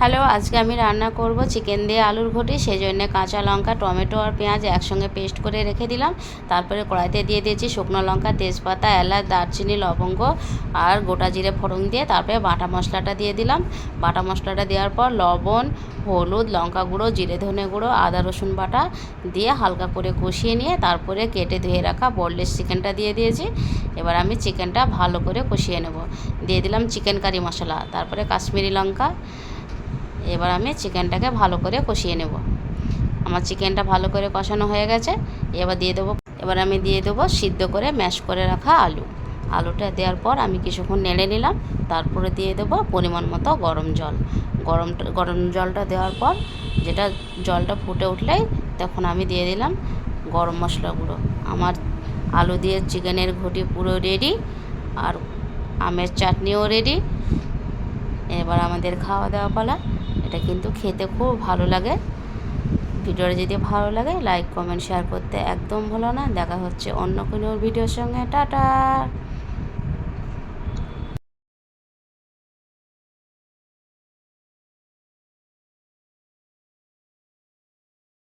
Hello, আজকে আমি রান্না করব চিকেন দিয়ে আলুর ঘুঁটি। সেই জন্য কাঁচা লঙ্কা, টমেটো আর পেঁয়াজ একসঙ্গে পেস্ট করে রেখে দিলাম। তারপরে কড়াইতে দিয়ে দিয়েছি শুকনো লঙ্কা, তেজপাতা, এলাচ, দারচিনি, লবঙ্গ আর গোটা জিরে ফোড়ন দিয়ে তারপরে বাটা মশলাটা দিয়ে দিলাম। বাটা মশলাটা দেওয়ার পর লবণ, হলুদ, লঙ্কা গুঁড়ো, জিরে ধনে গুঁড়ো, আদা রসুন বাটা দিয়ে হালকা করে কষিয়ে নিয়ে তারপরে কেটে ধুয়ে রাখা বোনলেস চিকেনটা দিয়ে দিয়েছি। এবার আমি চিকেনটা ভালো করে কষিয়ে নেব। দিয়ে দিলাম চিকেন কারি মশলা, তারপরে কাশ্মীরি লঙ্কা। এবার আমি চিকেনটাকে ভালো করে কষিয়ে নেব। আমার চিকেনটা ভালো করে কষানো হয়ে গেছে। এবার আমি দিয়ে দেবো সিদ্ধ করে ম্যাশ করে রাখা আলুটা দেওয়ার পর আমি কিছুক্ষণ নেড়ে নিলাম। তারপরে দিয়ে দেবো পরিমাণ মতো গরম জল। গরম জলটা দেওয়ার পর জলটা ফুটে উঠলেই তখন আমি দিয়ে দিলাম গরম মশলা গুঁড়ো। আমার আলু দিয়ে চিকেনের ঘুঁটি পুরো রেডি, আর আমের চাটনিও রেডি। এবার আমাদের খাওয়া দাওয়া পালা। এটা কিন্তু খেতে খুব ভালো লাগে। ভিডিওটা যদি ভালো লাগে লাইক, কমেন্ট, শেয়ার করতে একদম ভুলো না। দেখা হচ্ছে অন্য কোনো ভিডিওর সঙ্গে। টাটা।